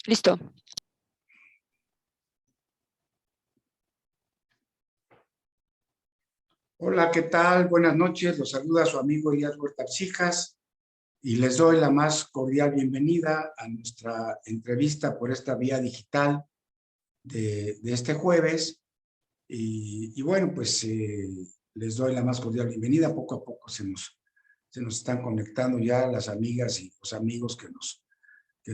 Listo. Hola, ¿qué tal? Buenas noches. Los saluda su amigo Elías Huerta Psijas y les doy la más cordial bienvenida a nuestra entrevista por esta vía digital de este jueves. Y bueno, pues les doy la más cordial bienvenida. Poco a poco se nos están conectando ya las amigas y los amigos que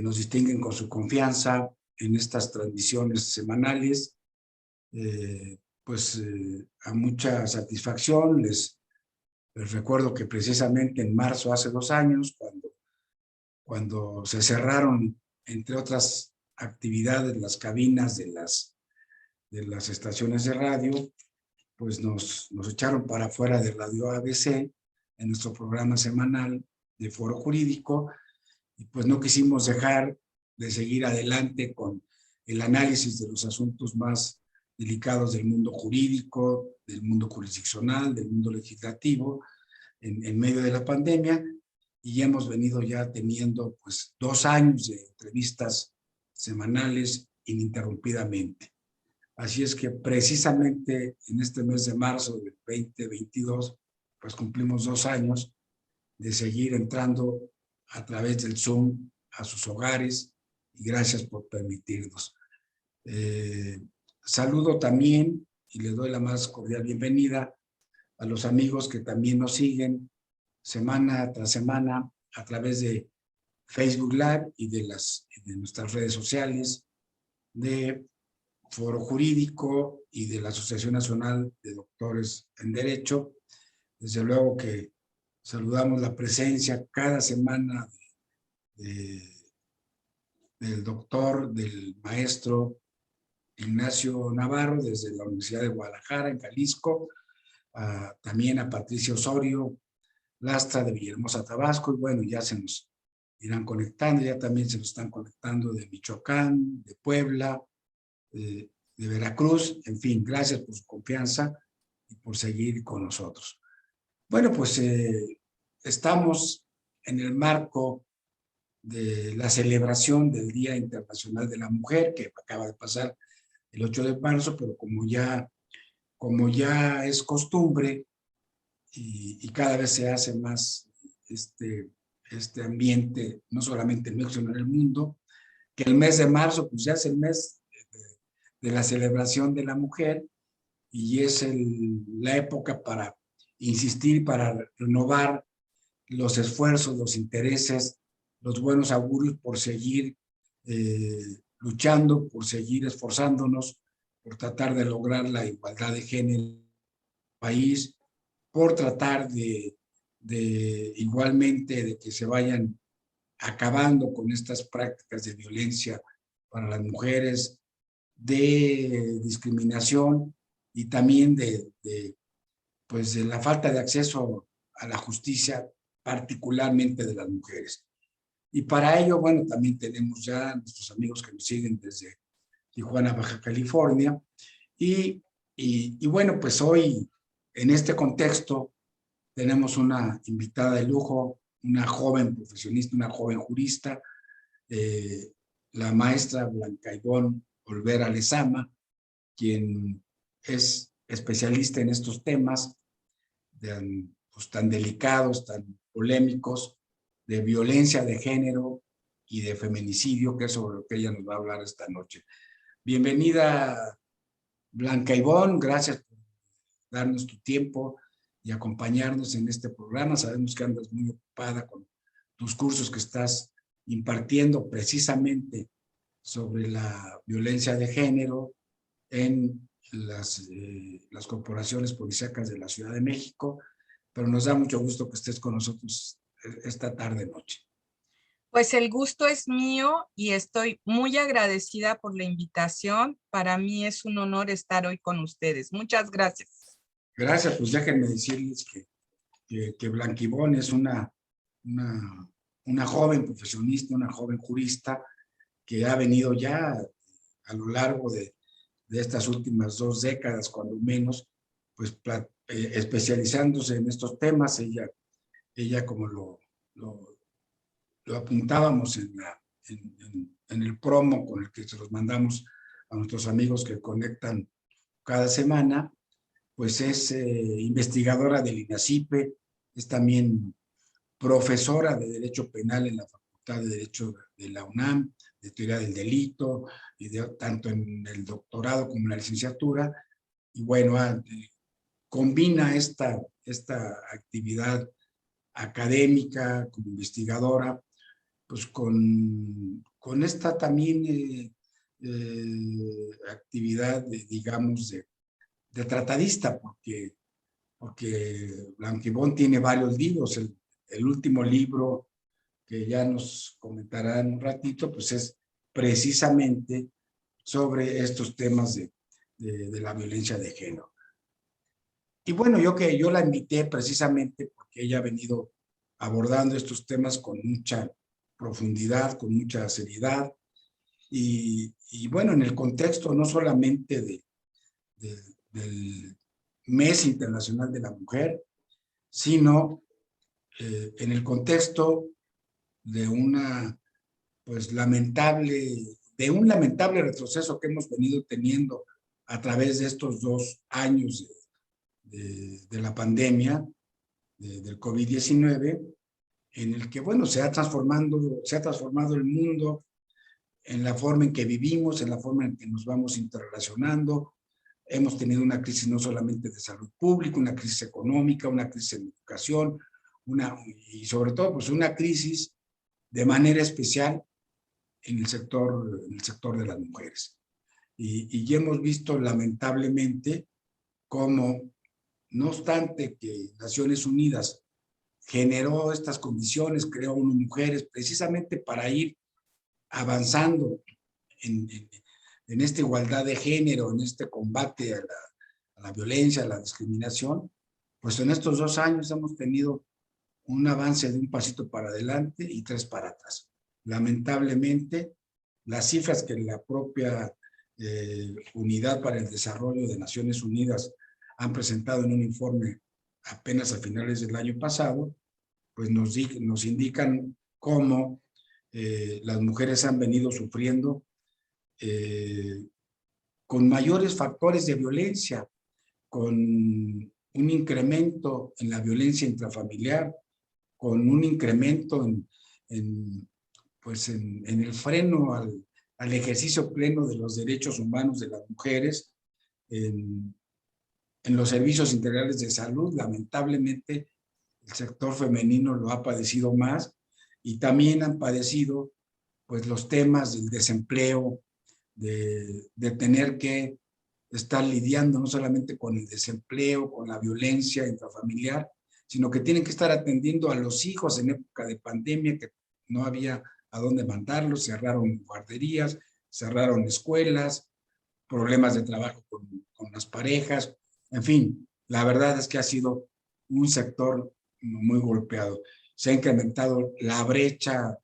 nos distinguen con su confianza en estas transmisiones semanales. A mucha satisfacción les recuerdo que precisamente en marzo, hace 2 años, cuando se cerraron, entre otras actividades, las cabinas de las estaciones de radio, pues nos echaron para afuera de Radio ABC en nuestro programa semanal de Foro Jurídico, y pues no quisimos dejar de seguir adelante con el análisis de los asuntos más delicados del mundo jurídico, del mundo jurisdiccional, del mundo legislativo, en medio de la pandemia, y hemos venido ya teniendo pues 2 años de entrevistas semanales ininterrumpidamente. Así es que precisamente en este mes de marzo del 2022, pues cumplimos 2 años de seguir entrando a través del Zoom a sus hogares, y gracias por permitirnos. Saludo también y le doy la más cordial bienvenida a los amigos que también nos siguen semana tras semana a través de Facebook Live y de nuestras redes sociales, de Foro Jurídico y de la Asociación Nacional de Doctores en Derecho. Desde luego que saludamos la presencia cada semana del doctor, del maestro Ignacio Navarro, desde la Universidad de Guadalajara, en Jalisco, también a Patricia Osorio Lastra de Villahermosa, Tabasco, y bueno, ya se nos irán conectando, ya también se nos están conectando de Michoacán, de Puebla, de Veracruz. En fin, gracias por su confianza y por seguir con nosotros. Bueno, pues estamos en el marco de la celebración del Día Internacional de la Mujer, que acaba de pasar el 8 de marzo, pero como ya es costumbre y cada vez se hace más este ambiente, no solamente en México, sino en el mundo, que el mes de marzo pues ya es el mes de la celebración de la mujer, y es la época para insistir, para renovar los esfuerzos, los intereses, los buenos augurios por seguir luchando, por seguir esforzándonos, por tratar de lograr la igualdad de género en el país, por tratar de igualmente de que se vayan acabando con estas prácticas de violencia para las mujeres, de discriminación y también de la falta de acceso a la justicia, particularmente de las mujeres. Y para ello, bueno, también tenemos ya nuestros amigos que nos siguen desde Tijuana, Baja California. Y bueno, pues hoy, en este contexto, tenemos una invitada de lujo, una joven profesionista, una joven jurista, la maestra Blanca Ivonne Olvera Lezama, quien es especialista en estos temas tan delicados, tan polémicos, de violencia de género y de feminicidio, que es sobre lo que ella nos va a hablar esta noche. Bienvenida, Blanca Ivonne, gracias por darnos tu tiempo y acompañarnos en este programa. Sabemos que andas muy ocupada con tus cursos que estás impartiendo precisamente sobre la violencia de género en las corporaciones policíacas de la Ciudad de México, pero nos da mucho gusto que estés con nosotros esta tarde-noche. Pues el gusto es mío y estoy muy agradecida por la invitación. Para mí es un honor estar hoy con ustedes. Muchas gracias. Gracias, pues déjenme decirles que Blanca Ivonne es una joven profesionista, una joven jurista que ha venido ya a lo largo de estas últimas 2 décadas, cuando menos, pues especializándose en estos temas. Ella como lo apuntábamos en en el promo con el que se los mandamos a nuestros amigos que conectan cada semana, pues es investigadora del INACIPE, es también profesora de Derecho Penal en la Facultad de Derecho de la UNAM, de Teoría del Delito, y tanto en el doctorado como en la licenciatura, y bueno, combina esta actividad académica como investigadora, pues con esta también actividad, digamos, de tratadista, porque Blanquibón tiene varios libros. El último libro que ya nos comentará en un ratito, pues es precisamente sobre estos temas de la violencia de género. Y bueno, yo la invité precisamente porque ella ha venido abordando estos temas con mucha profundidad, con mucha seriedad, y bueno, en el contexto no solamente del Mes Internacional de la Mujer, sino en el contexto de pues de un lamentable retroceso que hemos venido teniendo a través de estos 2 años de la pandemia del COVID-19, en el que, bueno, se ha transformado el mundo en la forma en que vivimos, en la forma en que nos vamos interrelacionando. Hemos tenido una crisis no solamente de salud pública, una crisis económica, una crisis en educación, y sobre todo, pues una crisis de manera especial en el sector de las mujeres. Y hemos visto lamentablemente cómo, no obstante que Naciones Unidas generó estas condiciones, creó unas mujeres precisamente para ir avanzando en esta igualdad de género, en este combate a la violencia, a la discriminación, pues en estos 2 años hemos tenido un avance de un pasito para adelante y 3 para atrás. Lamentablemente, las cifras que la propia Unidad para el Desarrollo de Naciones Unidas han presentado en un informe apenas a finales del año pasado, pues nos indican cómo las mujeres han venido sufriendo con mayores factores de violencia, con un incremento en la violencia intrafamiliar, con un incremento en el freno al ejercicio pleno de los derechos humanos de las mujeres, en los servicios integrales de salud. Lamentablemente, el sector femenino lo ha padecido más, y también han padecido pues los temas del desempleo, de tener que estar lidiando no solamente con el desempleo, con la violencia intrafamiliar, sino que tienen que estar atendiendo a los hijos en época de pandemia, que no había a dónde mandarlos, cerraron guarderías, cerraron escuelas, problemas de trabajo con las parejas, en fin, la verdad es que ha sido un sector muy golpeado. Se ha incrementado la brecha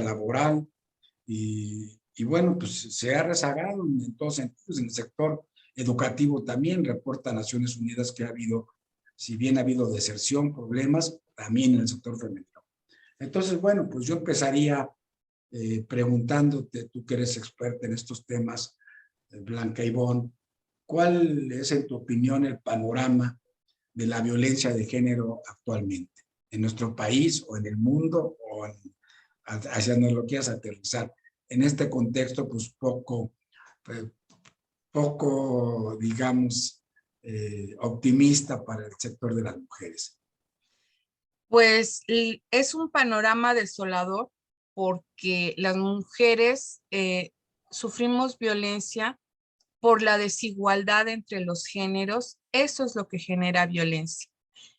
laboral, y bueno, pues se ha rezagado en todos sentidos. En el sector educativo también reporta Naciones Unidas que ha habido, si bien ha habido deserción, problemas, también en el sector femenino. Entonces, bueno, pues yo empezaría preguntándote, tú que eres experta en estos temas, Blanca Ivonne, ¿cuál es, en tu opinión, el panorama de la violencia de género actualmente en nuestro país o en el mundo, o hacia donde lo quieras aterrizar? En este contexto, pues poco, digamos, optimista para el sector de las mujeres. Pues es un panorama desolador, porque las mujeres sufrimos violencia por la desigualdad entre los géneros. Eso es lo que genera violencia.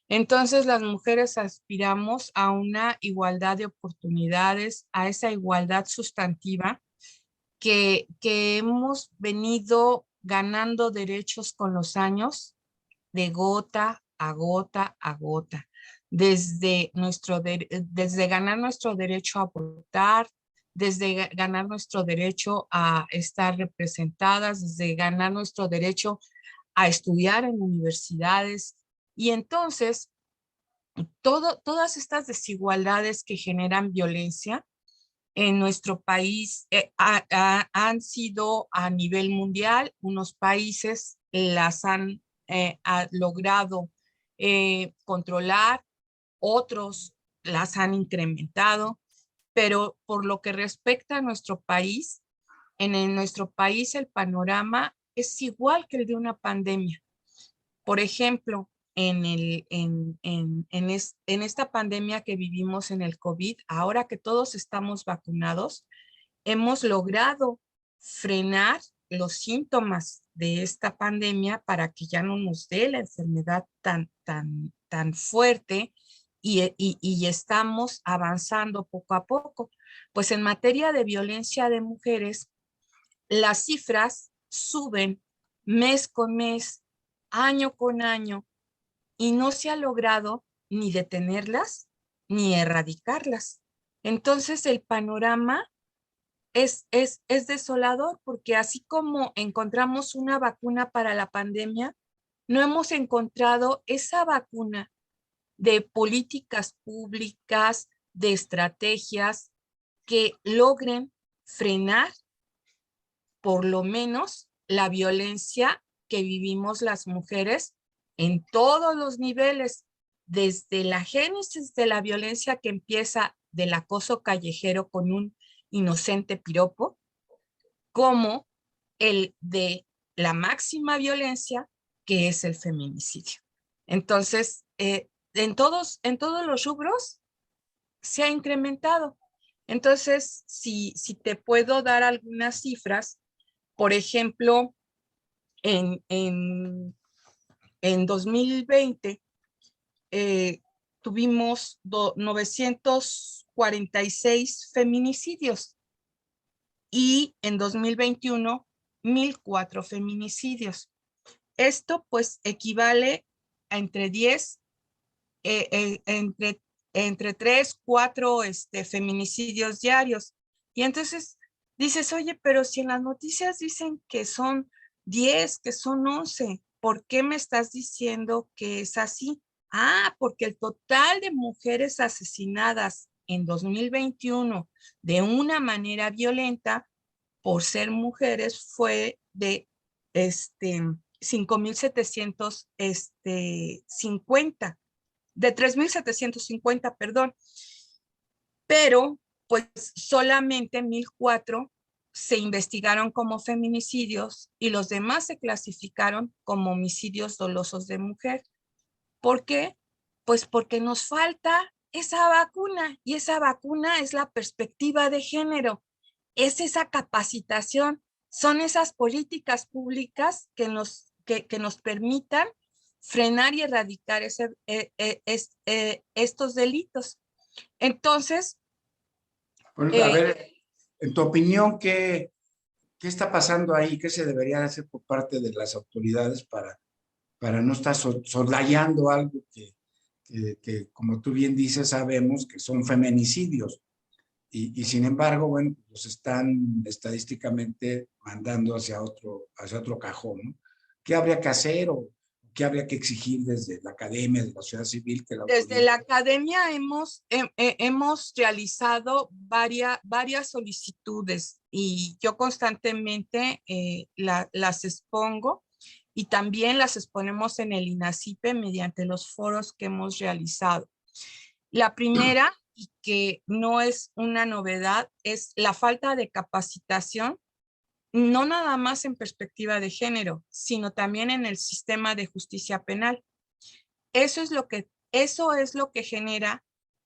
Entonces, las mujeres aspiramos a una igualdad de oportunidades, a esa igualdad sustantiva que hemos venido ganando derechos con los años, de gota a gota a gota. Desde ganar nuestro derecho a votar, desde ganar nuestro derecho a estar representadas, desde ganar nuestro derecho a estudiar en universidades. Y entonces, todas estas desigualdades que generan violencia En nuestro país han sido a nivel mundial, unos países las han logrado controlar, otros las han incrementado, pero por lo que respecta a nuestro país, nuestro país el panorama es igual que el de una pandemia. Por ejemplo, en esta pandemia que vivimos en el COVID, ahora que todos estamos vacunados, hemos logrado frenar los síntomas de esta pandemia para que ya no nos dé la enfermedad tan fuerte y estamos avanzando poco a poco. Pues en materia de violencia de mujeres, las cifras suben mes con mes, año con año, y no se ha logrado ni detenerlas ni erradicarlas. Entonces el panorama es desolador porque así como encontramos una vacuna para la pandemia, no hemos encontrado esa vacuna de políticas públicas, de estrategias que logren frenar por lo menos la violencia que vivimos las mujeres en todos los niveles, desde la génesis de la violencia que empieza del acoso callejero con un inocente piropo, como el de la máxima violencia que es el feminicidio. Entonces, en todos los rubros se ha incrementado. Entonces, si te puedo dar algunas cifras, por ejemplo, en, en, en 2020 tuvimos 946 feminicidios y en 2021 1004 feminicidios. Esto pues equivale a entre 10, entre 3, 4 feminicidios diarios. Y entonces dices, oye, pero si en las noticias dicen que son 10, que son 11, ¿por qué me estás diciendo que es así? Ah, porque el total de mujeres asesinadas en 2021 de una manera violenta por ser mujeres fue de 5,750, de 3,750, perdón, pero pues solamente 1,004 se investigaron como feminicidios y los demás se clasificaron como homicidios dolosos de mujer. ¿Por qué? Pues porque nos falta esa vacuna y esa vacuna es la perspectiva de género, es esa capacitación, son esas políticas públicas que nos permitan frenar y erradicar estos delitos. Entonces, Bueno, a ver, en tu opinión, ¿qué está pasando ahí? ¿Qué se debería hacer por parte de las autoridades para no estar soslayando algo que, como tú bien dices, sabemos que son feminicidios? Y sin embargo, bueno, los están estadísticamente mandando hacia otro cajón, ¿no? ¿Qué habría que hacer o qué habría que exigir desde la academia, de la sociedad civil, que la desde autoridad? la academia hemos realizado varias solicitudes y yo constantemente las expongo y también las exponemos en el INACIPE mediante los foros que hemos realizado. La primera, y que no es una novedad, es la falta de capacitación, no nada más en perspectiva de género, sino también en el sistema de justicia penal. Eso es lo que genera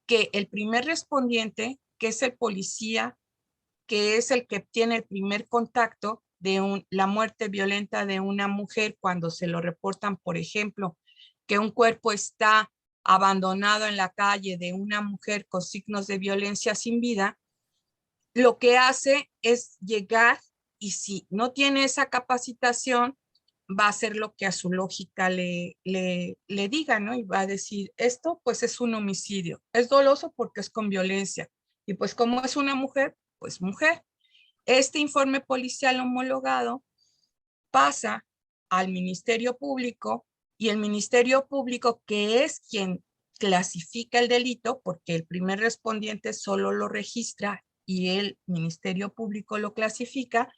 que el primer respondiente, que es el policía, que es el que tiene el primer contacto de la muerte violenta de una mujer cuando se lo reportan, por ejemplo, que un cuerpo está abandonado en la calle de una mujer con signos de violencia sin vida, lo que hace es llegar y si no tiene esa capacitación, va a hacer lo que a su lógica le diga, ¿no? Y va a decir, esto pues es un homicidio, es doloso porque es con violencia. Y pues como es una mujer, pues mujer. Este informe policial homologado pasa al Ministerio Público y el Ministerio Público, que es quien clasifica el delito, porque el primer respondiente solo lo registra y el Ministerio Público lo clasifica,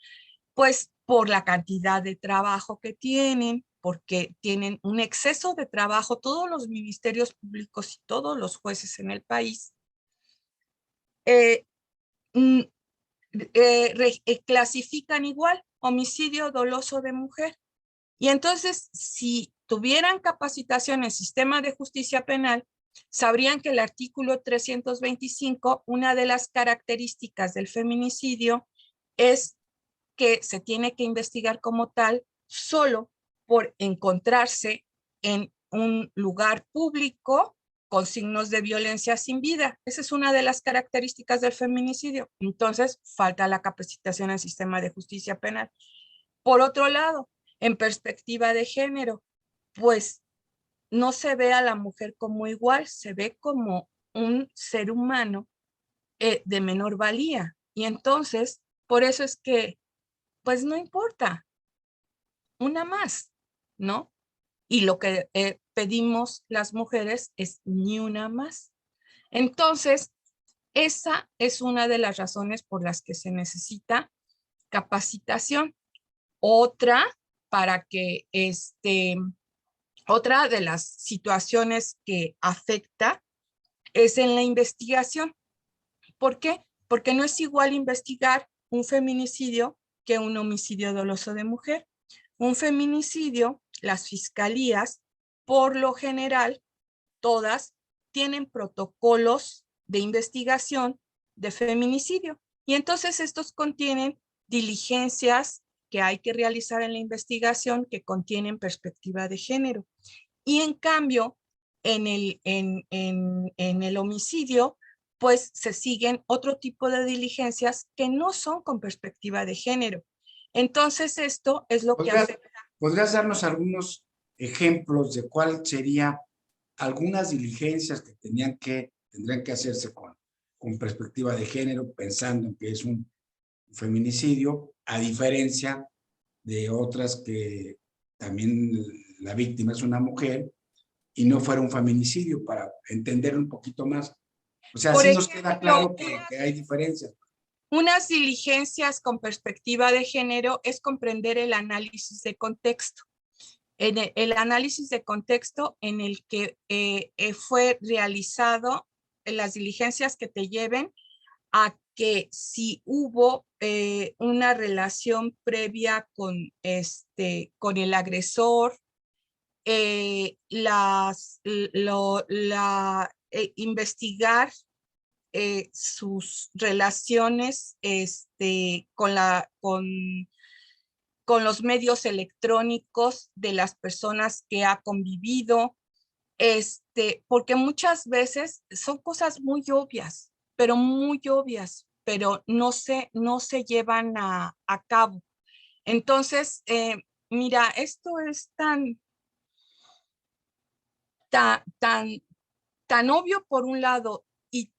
pues por la cantidad de trabajo que tienen, porque tienen un exceso de trabajo, todos los ministerios públicos y todos los jueces en el país, eh, clasifican igual homicidio doloso de mujer. Y entonces, si tuvieran capacitación en el sistema de justicia penal, sabrían que el artículo 325, una de las características del feminicidio es que se tiene que investigar como tal solo por encontrarse en un lugar público con signos de violencia sin vida. Esa es una de las características del feminicidio. Entonces, falta la capacitación en el sistema de justicia penal. Por otro lado, en perspectiva de género, pues no se ve a la mujer como igual, se ve como un ser humano de menor valía. Y entonces, por eso es que, pues no importa, una más, ¿no? Y lo que pedimos las mujeres es ni una más. Entonces, esa es una de las razones por las que se necesita capacitación. Otra, para que otra de las situaciones que afecta es en la investigación. ¿Por qué? Porque no es igual investigar un feminicidio que un homicidio doloso de mujer. Un feminicidio, las fiscalías, por lo general, todas tienen protocolos de investigación de feminicidio. Y entonces estos contienen diligencias que hay que realizar en la investigación que contienen perspectiva de género. Y en cambio, en el homicidio, pues se siguen otro tipo de diligencias que no son con perspectiva de género. Entonces, esto es lo que afecta. ¿Podrías darnos algunos ejemplos de cuál sería algunas diligencias que tendrían que hacerse con perspectiva de género, pensando en que es un feminicidio, a diferencia de otras que también la víctima es una mujer y no fuera un feminicidio, para entender un poquito más? O sea, Por sí nos ejemplo, queda claro que hay diferencias. unas diligencias con perspectiva de género es comprender el análisis de contexto. En el análisis de contexto en el que fue realizado en las diligencias que te lleven a que si hubo una relación previa con el agresor, investigar sus relaciones con los medios electrónicos de las personas que ha convivido, porque muchas veces son cosas muy obvias, pero no se llevan a cabo. Entonces, mira, esto es tan, tan, tan obvio por un lado y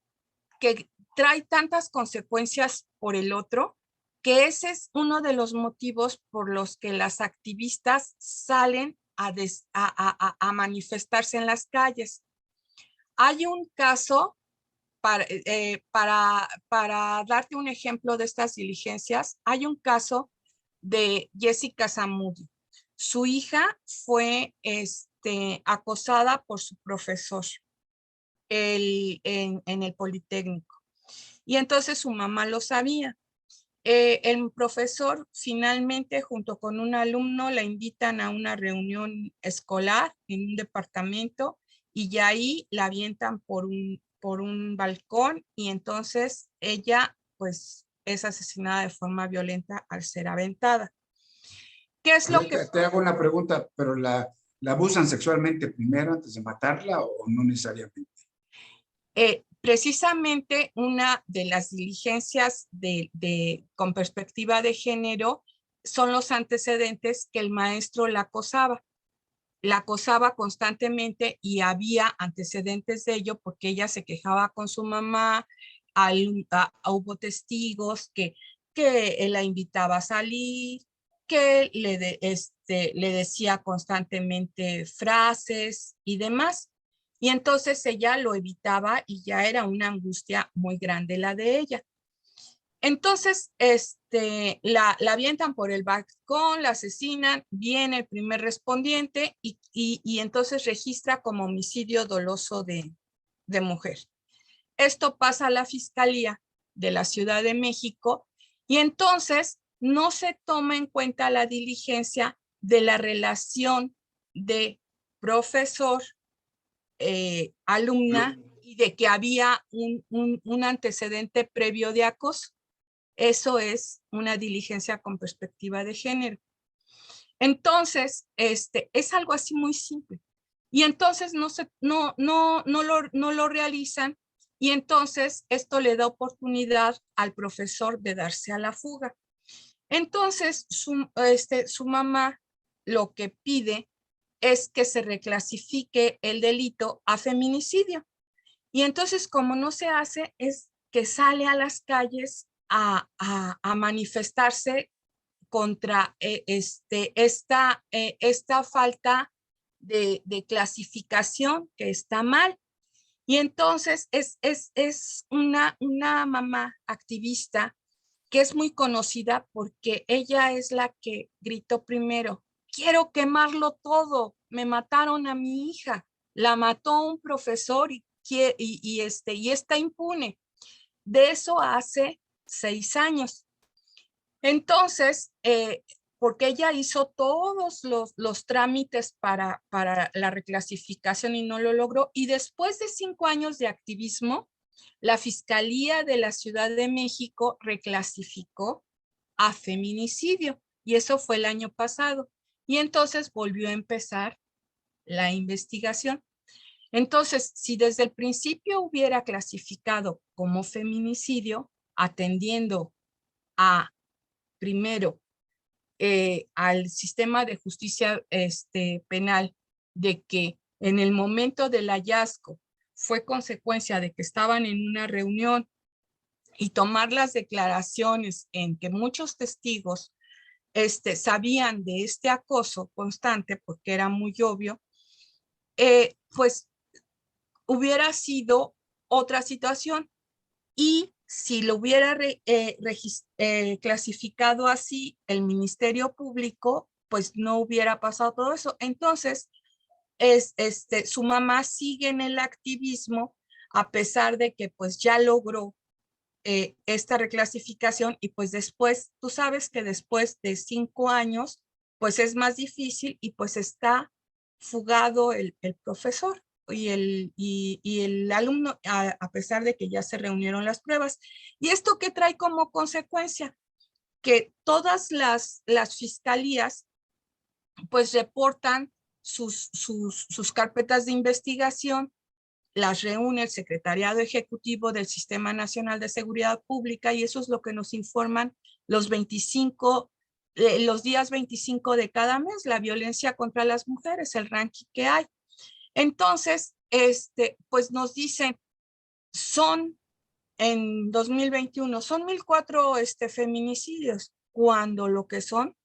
que trae tantas consecuencias por el otro, que ese es uno de los motivos por los que las activistas salen a manifestarse en las calles. Hay un caso, para darte un ejemplo de estas diligencias, hay un caso de Jessica Zamudio. Su hija fue acosada por su profesor en el Politécnico. Y entonces su mamá lo sabía. El profesor finalmente, junto con un alumno, la invitan a una reunión escolar en un departamento y ya ahí la avientan por un balcón y entonces ella pues es asesinada de forma violenta al ser aventada. ¿Qué es lo que... Te hago una pregunta, pero ¿la abusan sexualmente primero antes de matarla o no necesariamente? Precisamente una de las diligencias con perspectiva de género son los antecedentes que el maestro la acosaba constantemente y había antecedentes de ello porque ella se quejaba con su mamá, hubo testigos que él la invitaba a salir, que le decía constantemente frases y demás. Y entonces ella lo evitaba y ya era una angustia muy grande la de ella. Entonces, la avientan por el balcón, la asesinan, viene el primer respondiente y entonces registra como homicidio doloso de mujer. Esto pasa a la Fiscalía de la Ciudad de México y entonces no se toma en cuenta la diligencia de la relación de profesor, alumna, y de que había un antecedente previo de acoso. Eso es una diligencia con perspectiva de género. Entonces, es algo así muy simple. Y entonces no lo realizan y entonces esto le da oportunidad al profesor de darse a la fuga. Entonces, su mamá lo que pide es que se reclasifique el delito a feminicidio. Y entonces, como no se hace, es que sale a las calles a manifestarse contra esta falta de clasificación que está mal. Y entonces es una mamá activista que es muy conocida porque ella es la que gritó primero: quiero quemarlo todo, me mataron a mi hija, la mató un profesor y está impune. De eso hace 6 años. Entonces, porque ella hizo todos los trámites para la reclasificación y no lo logró, y después de 5 años de activismo, la Fiscalía de la Ciudad de México reclasificó a feminicidio, y eso fue el año pasado, y entonces volvió a empezar la investigación. Entonces, si desde el principio hubiera clasificado como feminicidio, atendiendo a, primero, al sistema de justicia penal, de que en el momento del hallazgo fue consecuencia de que estaban en una reunión y tomar las declaraciones en que muchos testigos sabían de este acoso constante, porque era muy obvio, pues hubiera sido otra situación. Y si lo hubiera clasificado así el Ministerio Público, pues no hubiera pasado todo eso. Entonces, su mamá sigue en el activismo a pesar de que pues ya logró esta reclasificación, y pues después, tú sabes que después de 5 años, pues es más difícil y pues está fugado el profesor y el alumno, a pesar de que ya se reunieron las pruebas. ¿Y esto qué trae como consecuencia? Que todas las fiscalías pues reportan sus carpetas de investigación, las reúne el Secretariado Ejecutivo del Sistema Nacional de Seguridad Pública, y eso es lo que nos informan los días 25 de cada mes, la violencia contra las mujeres, el ranking que hay. Entonces, pues nos dicen, en 2021, son 1,004 feminicidios, cuando lo que son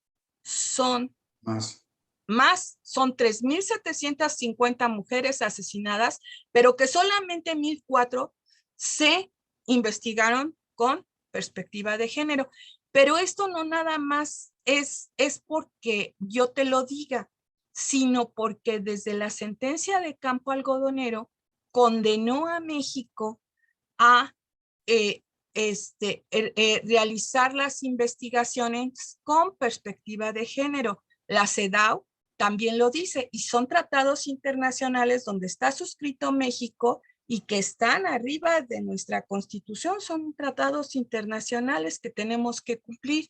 son 3,750 mujeres asesinadas, pero que solamente 1,004 se investigaron con perspectiva de género. Pero esto no nada más es porque yo te lo diga, sino porque desde la sentencia de Campo Algodonero condenó a México a realizar las investigaciones con perspectiva de género. La CEDAW también lo dice, y son tratados internacionales donde está suscrito México y que están arriba de nuestra Constitución, son tratados internacionales que tenemos que cumplir.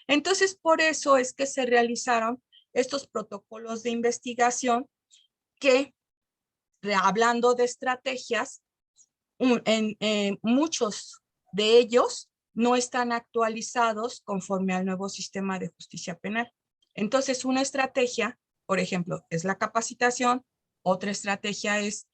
Entonces, por eso es que se realizaron estos protocolos de investigación que, hablando de estrategias, muchos de ellos no están actualizados conforme al nuevo sistema de justicia penal. Entonces, una estrategia, por ejemplo, es la capacitación. Otra estrategia es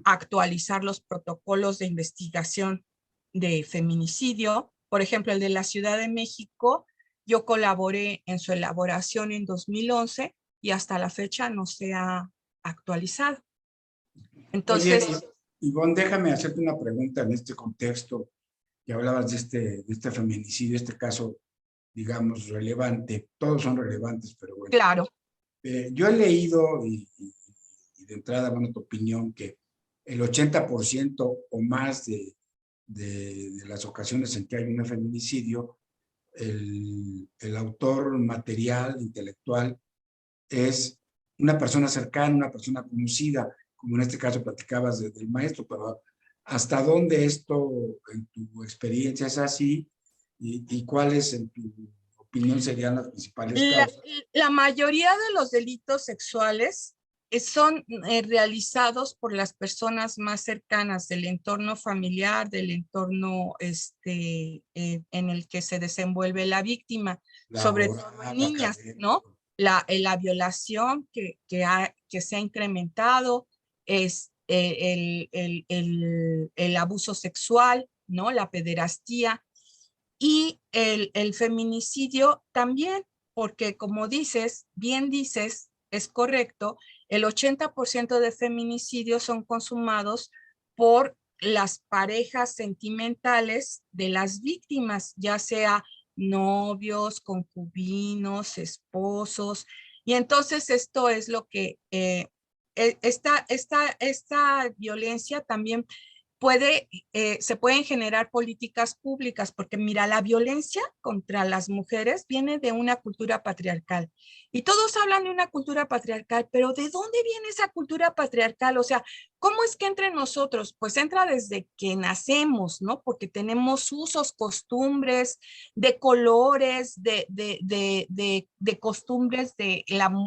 actualizar los protocolos de investigación de feminicidio. Por ejemplo, el de la Ciudad de México, yo colaboré en su elaboración en 2011 y hasta la fecha no se ha actualizado. Entonces, oye, Ivonne, déjame hacerte una pregunta en este contexto. que hablabas de este feminicidio, este caso, digamos, relevante. Todos son relevantes, pero bueno. Claro. Yo he leído, y de entrada, bueno, tu opinión, que el 80% o más de las ocasiones en que hay un feminicidio, el autor material, intelectual, es una persona cercana, una persona conocida, como en este caso platicabas del maestro, pero ¿hasta dónde esto, en tu experiencia, es así? ¿Y cuáles, en tu opinión, serían las principales La, causas? la mayoría de los delitos sexuales son realizados por las personas más cercanas del entorno familiar, del entorno en el que se desenvuelve la víctima, sobre todo en Laboral, niñas, ¿no? académico. La violación que se ha incrementado, es el abuso sexual, ¿no? La pederastía y el feminicidio también, porque como dices, bien dices, es correcto, el 80% de feminicidios son consumados por las parejas sentimentales de las víctimas, ya sea novios, concubinos, esposos. Y entonces esto es lo que esta violencia también se pueden generar políticas públicas, porque mira, la violencia contra las mujeres viene de una cultura patriarcal. Y todos hablan de una cultura patriarcal, pero ¿de dónde viene esa cultura patriarcal? O sea, ¿cómo es que entre nosotros? Pues entra desde que nacemos, ¿no? Porque tenemos usos, costumbres, de colores, de costumbres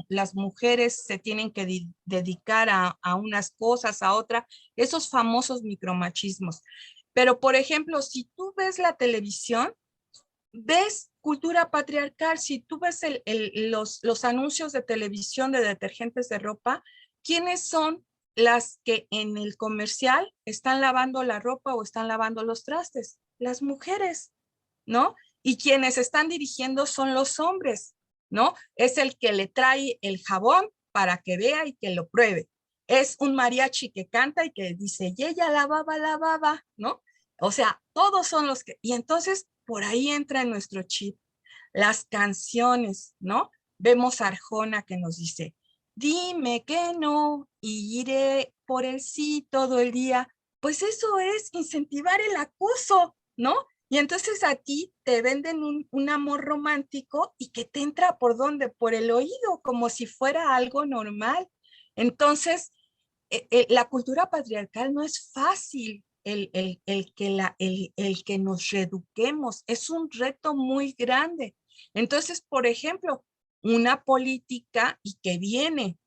las mujeres se tienen que dedicar a unas cosas, a otras, esos famosos micromachismos. Pero, por ejemplo, si tú ves la televisión, ves cultura patriarcal. Si tú ves los anuncios de televisión de detergentes de ropa, ¿quiénes son las que en el comercial están lavando la ropa o están lavando los trastes? Las mujeres, ¿no? Y quienes están dirigiendo son los hombres, ¿no? Es el que le trae el jabón para que vea y que lo pruebe. Es un mariachi que canta y que dice, y ella lavaba, ¿no? O sea, todos son los que... Y entonces por ahí entra en nuestro chip las canciones, ¿no? Vemos a Arjona que nos dice, dime que no y iré por el sí todo el día. Pues eso es incentivar el acoso, ¿no? Y entonces a ti te venden un amor romántico y que te entra por dónde, por el oído, como si fuera algo normal. Entonces, la cultura patriarcal no es fácil el que nos reeduquemos, es un reto muy grande. Entonces, por ejemplo, una política y que viene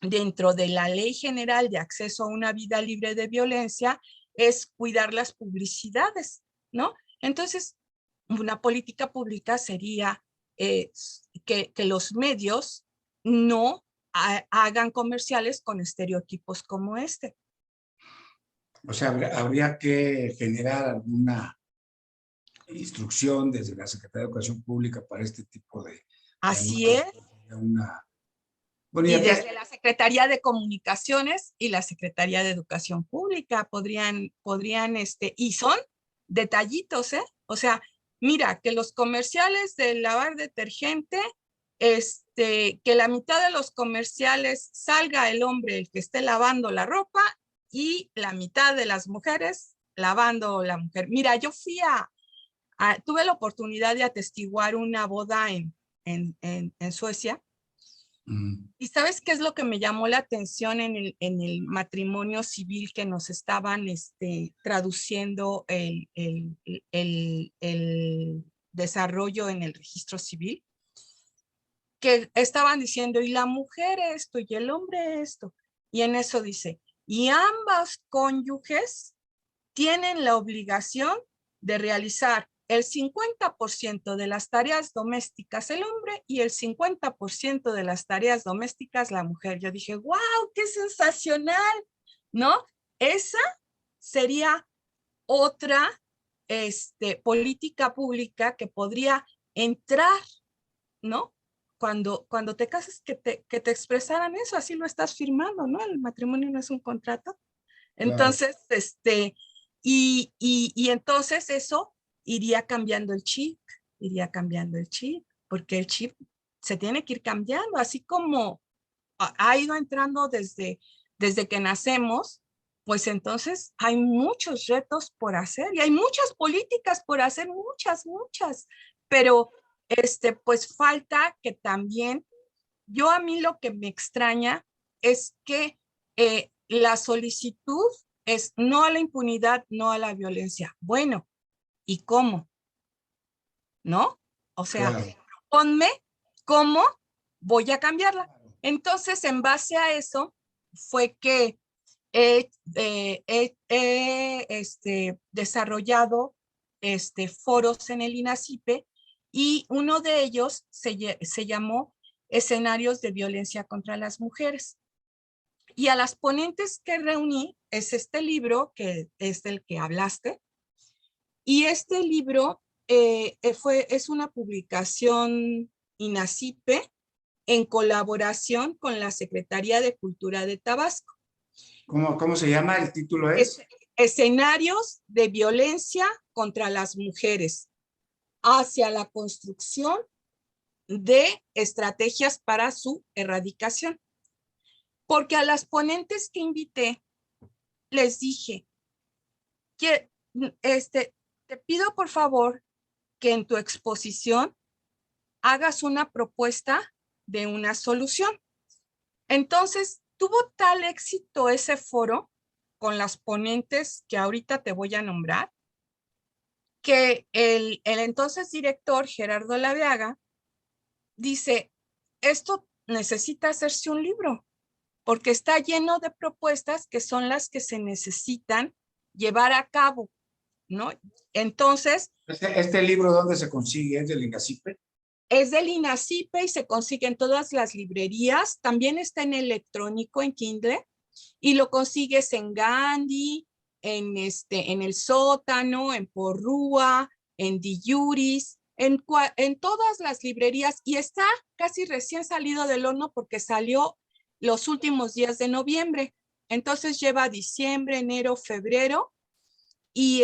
dentro de la Ley General de Acceso a una Vida Libre de Violencia es cuidar las publicidades, ¿no? Entonces, una política pública sería que los medios no hagan comerciales con estereotipos como este. O sea, habría que generar alguna instrucción desde la Secretaría de Educación Pública para este tipo de Así anuncios. es. Bueno, y Y acá, desde la Secretaría de Comunicaciones y la Secretaría de Educación Pública y son detallitos, ¿eh? O sea, mira, que los comerciales de lavar detergente, que la mitad de los comerciales salga el hombre, el que esté lavando la ropa, y la mitad de las mujeres lavando la mujer. Mira, yo tuve la oportunidad de atestiguar una boda en Suecia. ¿Y sabes qué es lo que me llamó la atención en el matrimonio civil que nos estaban traduciendo el desarrollo en el registro civil? Que estaban diciendo, y la mujer esto, y el hombre esto. Y en eso dice, y ambos cónyuges tienen la obligación de realizar el 50% de las tareas domésticas el hombre y el 50% de las tareas domésticas la mujer. Yo dije, wow, qué sensacional, ¿no? Esa sería otra política pública que podría entrar, ¿no? Cuando te casas, que te expresaran eso, así lo estás firmando, ¿no? El matrimonio no es un contrato. claro, Entonces, Y entonces eso iría cambiando el chip, porque el chip se tiene que ir cambiando, así como ha ido entrando desde que nacemos, pues entonces hay muchos retos por hacer y hay muchas políticas por hacer, muchas, pero pues falta que también, yo a mí lo que me extraña es que la solicitud es no a la impunidad, no a la violencia. Bueno, ¿y cómo? ¿No? O sea, Claro. ponme cómo voy a cambiarla. Entonces, en base a eso, fue que he desarrollado foros en el INACIPE y uno de ellos se llamó Escenarios de Violencia contra las Mujeres. Y a las ponentes que reuní es este libro, que es del que hablaste, y este libro es una publicación INACIPE en colaboración con la Secretaría de Cultura de Tabasco. ¿Cómo se llama? ¿El título es? Escenarios de violencia contra las mujeres hacia la construcción de estrategias para su erradicación. Porque a las ponentes que invité, les dije que te pido por favor que en tu exposición hagas una propuesta de una solución. Entonces, tuvo tal éxito ese foro con las ponentes que ahorita te voy a nombrar, que el entonces director Gerardo Laveaga dice, esto necesita hacerse un libro, porque está lleno de propuestas que son las que se necesitan llevar a cabo, ¿no? Entonces, ¿Este libro dónde se consigue? ¿Es del INACIPE? es del INACIPE y se consigue en todas las librerías, también está en electrónico, en Kindle, y lo consigues en Gandhi, en El Sótano, en Porrúa, en Diuris, en todas las librerías, y está casi recién salido del horno porque salió los últimos días de noviembre. Entonces lleva diciembre, enero, febrero, y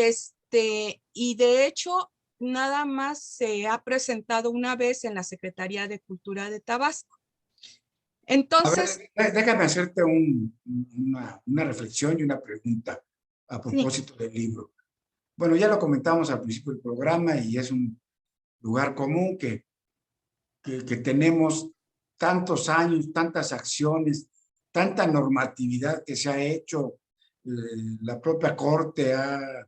de hecho nada más se ha presentado una vez en la Secretaría de Cultura de Tabasco. A Entonces, ver, déjame hacerte una reflexión y una pregunta a sí, propósito del libro. Bueno, ya lo comentamos al principio del programa y es un lugar común que tenemos tantos años, tantas acciones, tanta normatividad que se ha hecho. La propia Corte ha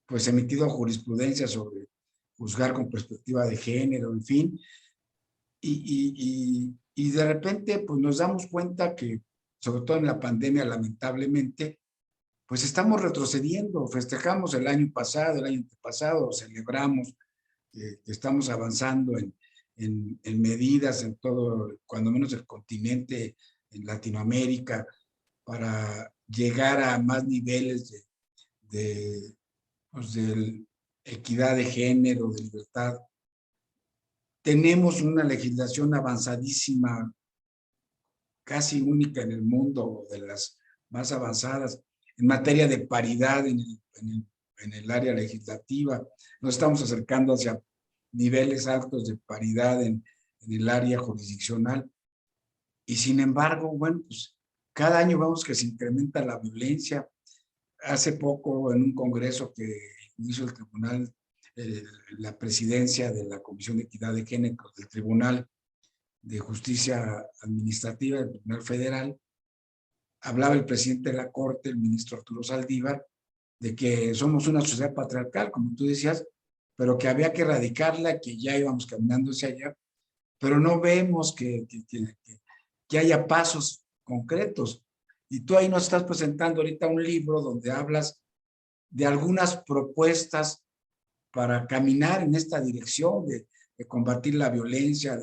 pues emitido jurisprudencia sobre juzgar con perspectiva de género, en fin. Y de repente pues nos damos cuenta que, sobre todo en la pandemia, lamentablemente, pues estamos retrocediendo. Festejamos el año pasado, el año antepasado, celebramos que estamos avanzando en medidas en todo, cuando menos el continente, en Latinoamérica, para llegar a más niveles pues, de equidad de género, de libertad. Tenemos una legislación avanzadísima, casi única en el mundo, de las más avanzadas, en materia de paridad en el área legislativa. Nos estamos acercando hacia niveles altos de paridad en el área jurisdiccional. Y sin embargo, bueno, pues cada año vemos que se incrementa la violencia. Hace poco, en un congreso que hizo el tribunal, la presidencia de la Comisión de Equidad de Género del Tribunal de Justicia Administrativa del Tribunal Federal, hablaba el presidente de la Corte, el ministro Arturo Saldívar, de que somos una sociedad patriarcal, como tú decías, pero que había que erradicarla, que ya íbamos caminando hacia allá, pero no vemos que haya pasos concretos. Y tú ahí nos estás presentando ahorita un libro donde hablas de algunas propuestas para caminar en esta dirección de combatir la violencia,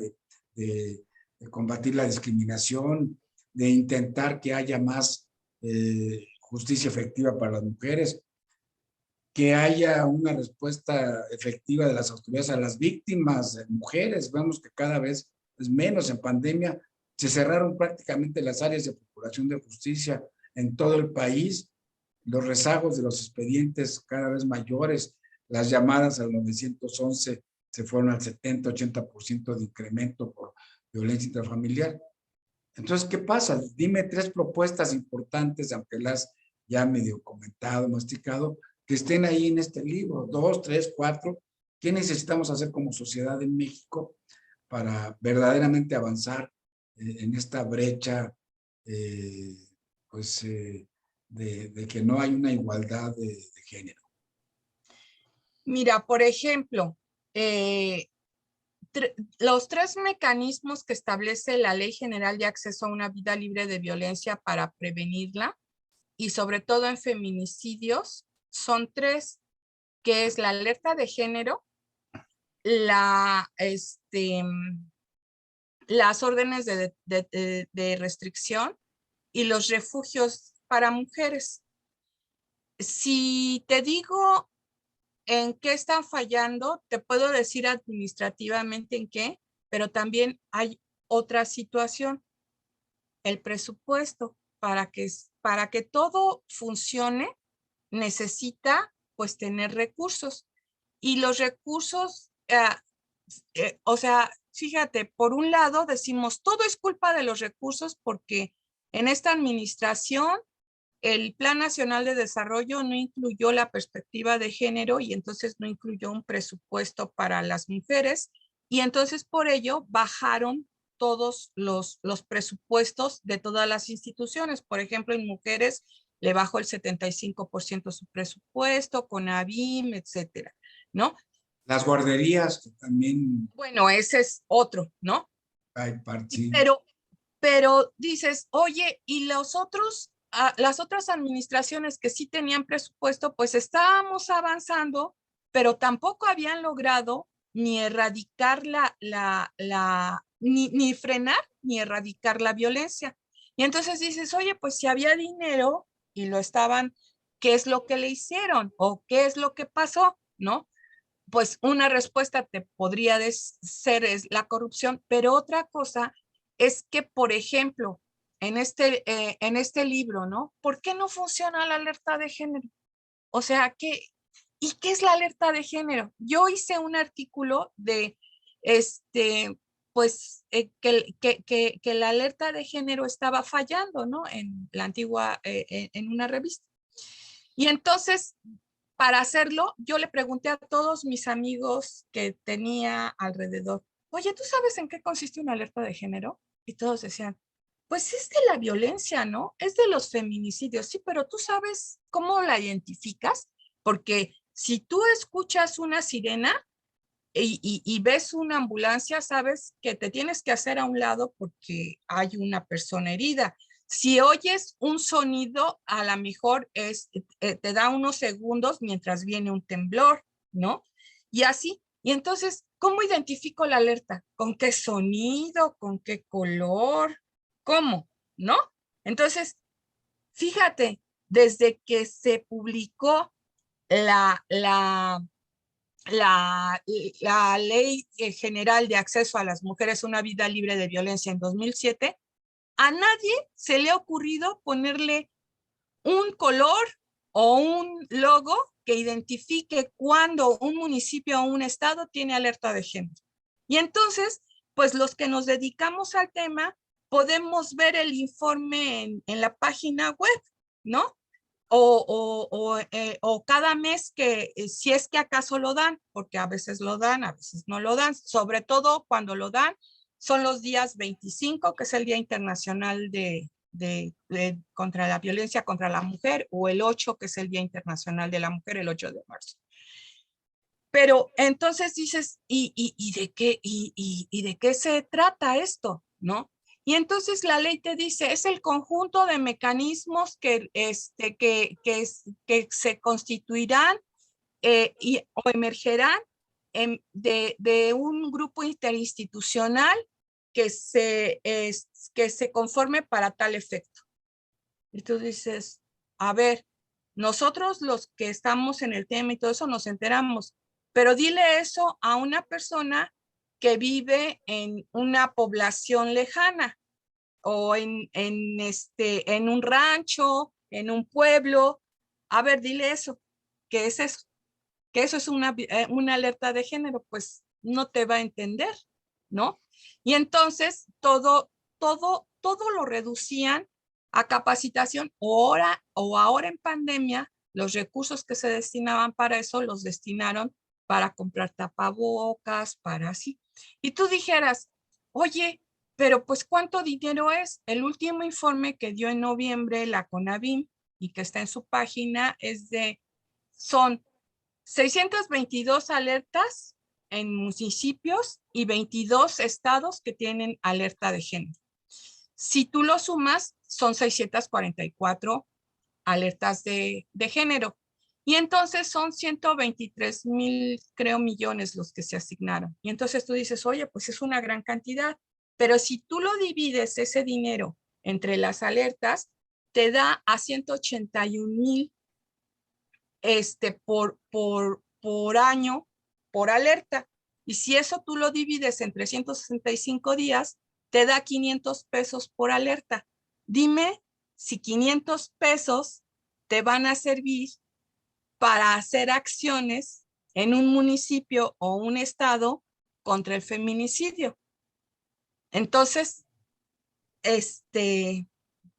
de combatir la discriminación, de intentar que haya más justicia efectiva para las mujeres, que haya una respuesta efectiva de las autoridades a las víctimas, mujeres. Vemos que cada vez es menos. En pandemia se cerraron prácticamente las áreas de procuración de justicia en todo el país los rezagos de los expedientes cada vez mayores, las llamadas al 911 se fueron al 70-80% de incremento por violencia intrafamiliar. Entonces, ¿qué pasa? Dime 3 propuestas importantes, aunque las ya medio comentado, masticado, que estén ahí en este libro, 2, 3, 4. ¿Qué necesitamos hacer como sociedad en México para verdaderamente avanzar en esta brecha, pues, de que no hay una igualdad de género? Mira, por ejemplo, los 3 mecanismos que establece la Ley General de Acceso a una Vida Libre de Violencia para prevenirla, y sobre todo en feminicidios, son 3, que es la alerta de género, las órdenes de restricción y los refugios para mujeres. Si te digo en qué están fallando, te puedo decir administrativamente en qué, pero también hay otra situación, el presupuesto. Para que todo funcione, necesita pues tener recursos. Y los recursos, o sea, fíjate, por un lado decimos, todo es culpa de los recursos porque en esta administración el Plan Nacional de Desarrollo no incluyó la perspectiva de género y entonces no incluyó un presupuesto para las mujeres y entonces por ello bajaron todos los presupuestos de todas las instituciones. Por ejemplo, en mujeres le bajó el 75% su presupuesto, con ABIM, etcétera, ¿no? Las guarderías que también Bueno, ese es otro, ¿no? hay parte. Pero dices, oye, y los otros, las otras administraciones que sí tenían presupuesto, pues estábamos avanzando, pero tampoco habían logrado ni erradicar ni frenar ni erradicar la violencia. Y entonces dices, oye, pues si había dinero y lo estaban, ¿qué es lo que le hicieron? ¿O qué es lo que pasó? ¿No? Pues una respuesta te podría ser es la corrupción, pero otra cosa es que, por ejemplo, en este libro, ¿no? ¿Por qué no funciona la alerta de género? O sea, ¿y qué es la alerta de género? Yo hice un artículo de, pues, que la alerta de género estaba fallando, ¿no? En la antigua, en una revista. Y entonces, para hacerlo, yo le pregunté a todos mis amigos que tenía alrededor, oye, ¿tú sabes en qué consiste una alerta de género? Y todos decían, pues es de la violencia, ¿no? Es de los feminicidios, sí, pero ¿tú sabes cómo la identificas? Porque si tú escuchas una sirena y ves una ambulancia, sabes que te tienes que hacer a un lado porque hay una persona herida. Si oyes un sonido, a lo mejor te da unos segundos mientras viene un temblor, ¿no? Y así. Y entonces, ¿cómo identifico la alerta? ¿Con qué sonido? ¿Con qué color? ¿Cómo? ¿No? Entonces, fíjate, desde que se publicó la, la, la Ley General de Acceso a las Mujeres a una Vida Libre de Violencia en 2007, a nadie se le ha ocurrido ponerle un color o un logo que identifique cuando un municipio o un estado tiene alerta de género. Y entonces, pues los que nos dedicamos al tema, podemos ver el informe en la página web, ¿no? O cada mes que, si es que acaso lo dan, porque a veces lo dan, a veces no lo dan, sobre todo cuando lo dan, son los días 25, que es el Día Internacional contra la Violencia contra la Mujer, o el 8, que es el Día Internacional de la Mujer, el 8 de marzo. Pero entonces dices, ¿y de qué se trata esto? ¿No? Y entonces la ley te dice, es el conjunto de mecanismos que se constituirán o emergerán de un grupo interinstitucional que se conforme para tal efecto. Y tú dices, a ver, nosotros los que estamos en el tema y todo eso nos enteramos, pero dile eso a una persona que vive en una población lejana o en un rancho, en un pueblo, A ver, dile eso. ¿Qué es eso? Que eso es una alerta de género, pues no te va a entender, ¿no? Y entonces todo lo reducían a capacitación o ahora en pandemia, los recursos que se destinaban para eso los destinaron para comprar tapabocas, para así. Y tú dijeras, oye, pero pues ¿cuánto dinero es? El último informe que dio en noviembre la CONAVIM y que está en su página son 622 alertas en municipios y 22 estados que tienen alerta de género. Si tú lo sumas, son 644 alertas de género. Y entonces son 123,000, creo, millones los que se asignaron. Y entonces tú dices, oye, pues es una gran cantidad. Pero si tú lo divides ese dinero entre las alertas, te da a 181,000 por año, por alerta. Y si eso tú lo divides en 365 días, te da 500 pesos por alerta. Dime si 500 pesos te van a servir para hacer acciones en un municipio o un estado contra el feminicidio. Entonces,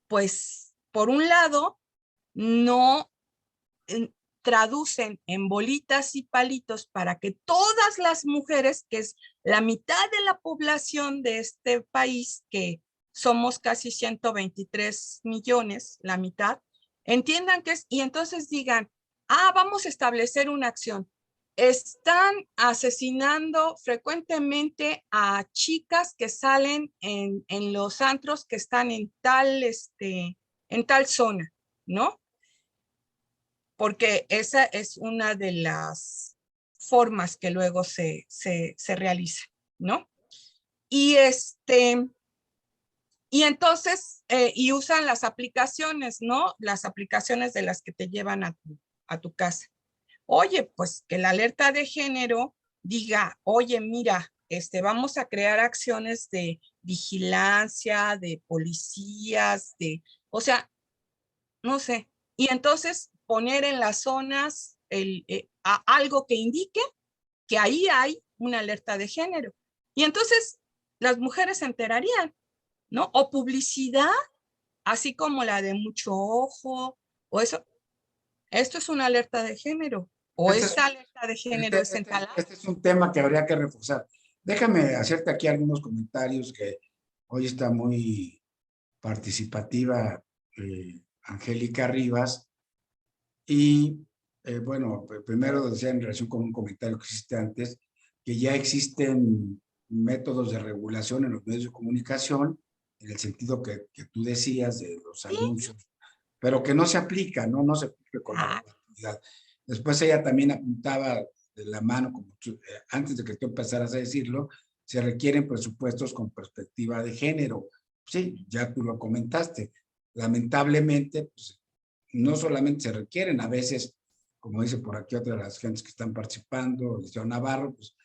pues, por un lado, no traducen en bolitas y palitos para que todas las mujeres, que es la mitad de la población de este país, que somos casi 123 millones, la mitad, entiendan que es, y entonces digan, vamos a establecer una acción. Están asesinando frecuentemente a chicas que salen en los antros que están en tal zona, ¿no? Porque esa es una de las formas que luego se realiza, ¿no? Y y entonces, y usan las aplicaciones, ¿no? Las aplicaciones de las que te llevan a tu casa. Oye, pues que la alerta de género diga, oye, mira, vamos a crear acciones de vigilancia, de policías, o sea, no sé. Y entonces poner en las zonas algo que indique que ahí hay una alerta de género. Y entonces las mujeres se enterarían, ¿no? O publicidad, así como la de mucho ojo, o eso. Esto es una alerta de género, o Este es, esta alerta de género es en tal. este es un tema que habría que reforzar. Déjame hacerte aquí algunos comentarios que hoy está muy participativa Angélica Rivas. Y bueno, primero decía en relación con un comentario que hiciste antes, que ya existen métodos de regulación en los medios de comunicación, en el sentido que tú decías de los Sí. anuncios, pero que no se aplica, ¿no? No se aplica con la actividad. Después ella también apuntaba de la mano, como antes de que tú empezaras a decirlo, se requieren presupuestos con perspectiva de género. Sí, ya tú lo comentaste. Lamentablemente, pues, no solamente se requieren, a veces, como dice por aquí otra de las gentes que están participando, el señor Navarro, pues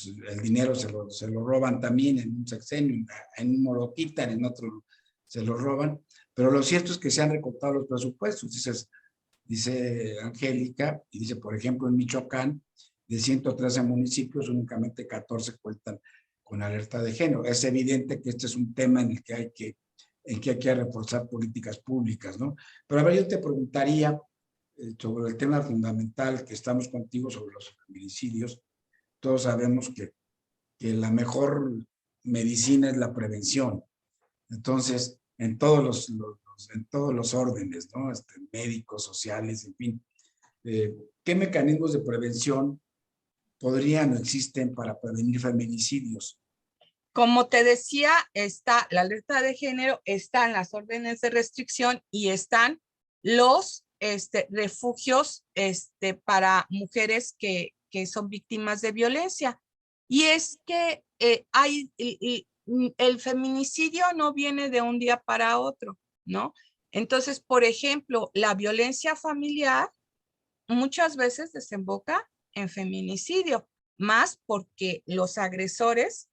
el dinero se lo roban también en un sexenio, en uno lo quitan, en otro se lo roban, pero lo cierto es que se han recortado los presupuestos, dice Angélica, y dice, por ejemplo, en Michoacán, de 113 municipios, únicamente 14 cuentan con alerta de género. Es evidente que este es un tema en el que hay que reforzar políticas públicas, ¿no? Pero a ver, yo te preguntaría sobre el tema fundamental que estamos contigo sobre los feminicidios. Todos sabemos que la mejor medicina es la prevención. Entonces, en todos los órdenes, ¿no? Médicos, sociales, en fin. ¿Qué mecanismos de prevención podrían o existen para prevenir feminicidios? Como te decía, está la alerta de género, están las órdenes de restricción y están los refugios para mujeres que son víctimas de violencia. Y es que el feminicidio no viene de un día para otro, ¿no? Entonces, por ejemplo, la violencia familiar muchas veces desemboca en feminicidio, más porque los agresores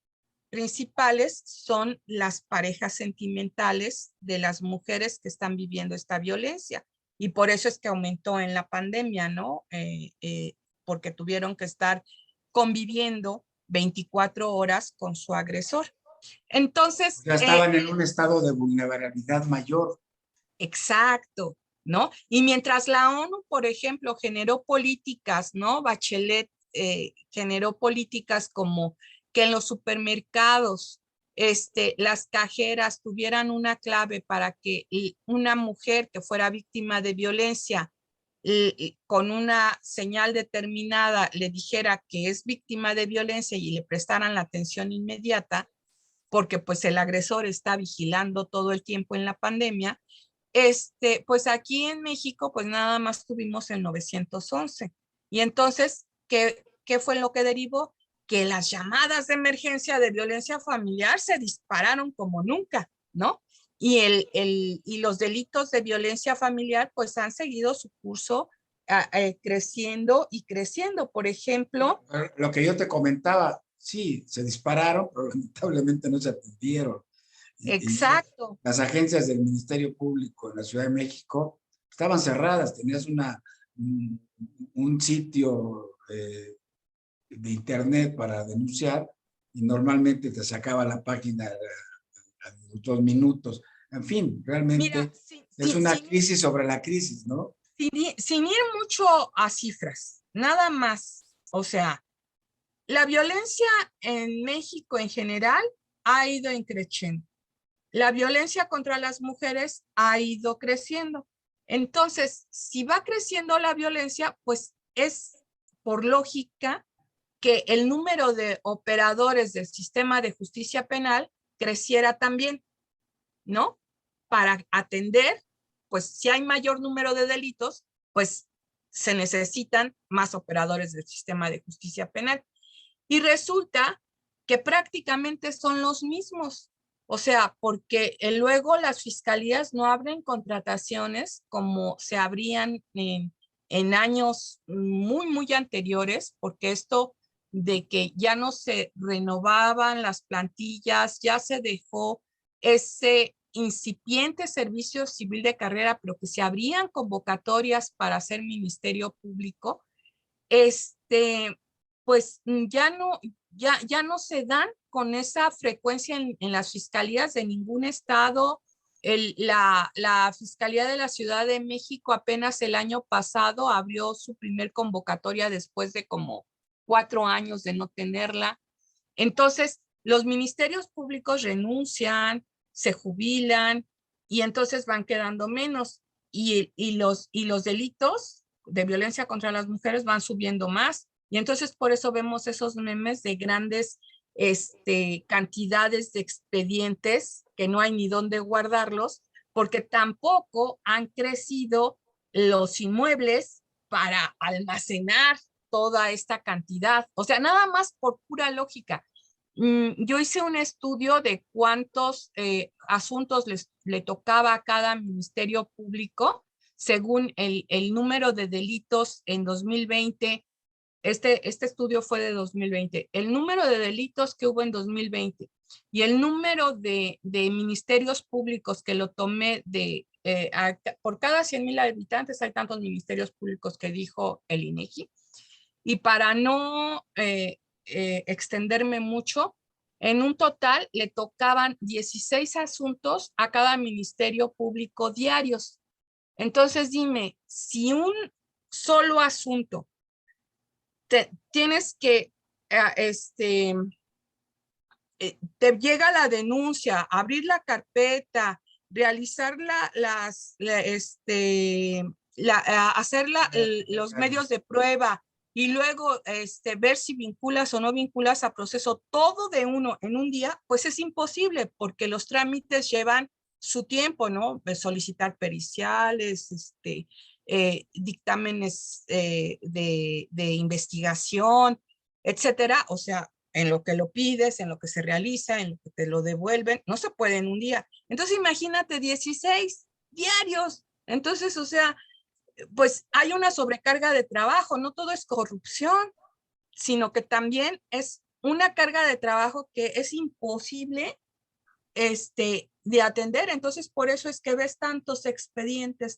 principales son las parejas sentimentales de las mujeres que están viviendo esta violencia. y por eso es que aumentó en la pandemia, ¿no? Porque tuvieron que estar conviviendo 24 horas con su agresor. Entonces, Ya estaban en un estado de vulnerabilidad mayor. exacto, ¿no? Y mientras la ONU, por ejemplo, generó políticas, ¿no? Bachelet generó políticas como que en los supermercados las cajeras tuvieran una clave para que una mujer que fuera víctima de violencia con una señal determinada le dijera que es víctima de violencia y le prestaran la atención inmediata, porque pues el agresor está vigilando todo el tiempo en la pandemia. Pues aquí en México, pues nada más tuvimos el 911. Y entonces, ¿qué fue lo que derivó? Que las llamadas de emergencia de violencia familiar se dispararon como nunca, ¿no? Y los delitos de violencia familiar, pues han seguido su curso creciendo y creciendo. Por ejemplo, Lo que yo te comentaba, sí, se dispararon, pero lamentablemente no se atendieron. Y exacto, las agencias del Ministerio Público en la Ciudad de México estaban cerradas, tenías un sitio de internet para denunciar y normalmente te sacaba la página a 2 minutos. En fin, mira, realmente es una crisis sobre la crisis, ¿no? sin ir mucho a cifras, nada más, o sea, la violencia en México en general ha ido creciendo. La violencia contra las mujeres ha ido creciendo. Entonces, si va creciendo la violencia, pues es por lógica que el número de operadores del sistema de justicia penal creciera también, ¿no? Para atender, pues si hay mayor número de delitos, pues se necesitan más operadores del sistema de justicia penal. Y resulta que prácticamente son los mismos. O sea, porque luego las fiscalías no abren contrataciones como se abrían en años muy anteriores, porque esto de que ya no se renovaban las plantillas, ya se dejó ese incipiente servicio civil de carrera, pero que se abrían convocatorias para ser ministerio público, pues ya no se dan con esa frecuencia en las fiscalías de ningún estado. La Fiscalía de la Ciudad de México apenas el año pasado abrió su primer convocatoria después de como 4 años de no tenerla. Entonces, los ministerios públicos renuncian, se jubilan y entonces van quedando menos. Y los delitos de violencia contra las mujeres van subiendo más. Y entonces por eso vemos esos memes de grandes cantidades de expedientes que no hay ni dónde guardarlos, porque tampoco han crecido los inmuebles para almacenar toda esta cantidad. O sea, nada más por pura lógica. Yo hice un estudio de cuántos asuntos le tocaba a cada ministerio público según el número de delitos en 2020. Este estudio fue de 2020. El número de delitos que hubo en 2020 y el número de ministerios públicos que lo tomé por cada 100,000 habitantes hay tantos ministerios públicos que dijo el INEGI. Y para no extenderme mucho, en un total le tocaban 16 asuntos a cada ministerio público diarios. Entonces dime, si un solo asunto tienes que, te llega la denuncia, abrir la carpeta, realizar hacer los medios de prueba y luego ver si vinculas o no vinculas a proceso todo de uno en un día, pues es imposible porque los trámites llevan su tiempo, ¿no? Solicitar periciales, dictámenes de investigación, etcétera. O sea, en lo que lo pides, en lo que se realiza, en lo que te lo devuelven, no se puede en un día. Entonces imagínate 16 diarios. Entonces, o sea, pues hay una sobrecarga de trabajo, no todo es corrupción, sino que también es una carga de trabajo que es imposible de atender. Entonces, por eso es que ves tantos expedientes.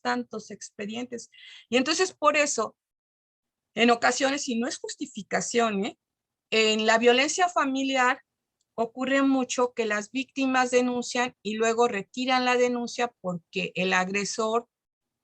Y entonces, por eso, en ocasiones, y no es justificación, en la violencia familiar ocurre mucho que las víctimas denuncian y luego retiran la denuncia porque el agresor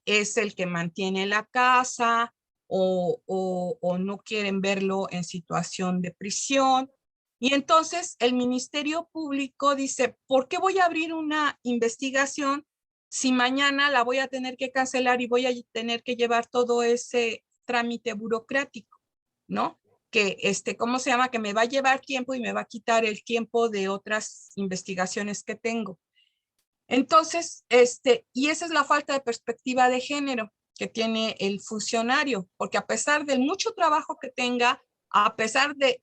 es el que mantiene la casa o no quieren verlo en situación de prisión. Y entonces el Ministerio Público dice, ¿por qué voy a abrir una investigación si mañana la voy a tener que cancelar y voy a tener que llevar todo ese trámite burocrático, ¿no? Que ¿cómo se llama? Que me va a llevar tiempo y me va a quitar el tiempo de otras investigaciones que tengo. Entonces, y esa es la falta de perspectiva de género que tiene el funcionario, porque a pesar del mucho trabajo que tenga, a pesar de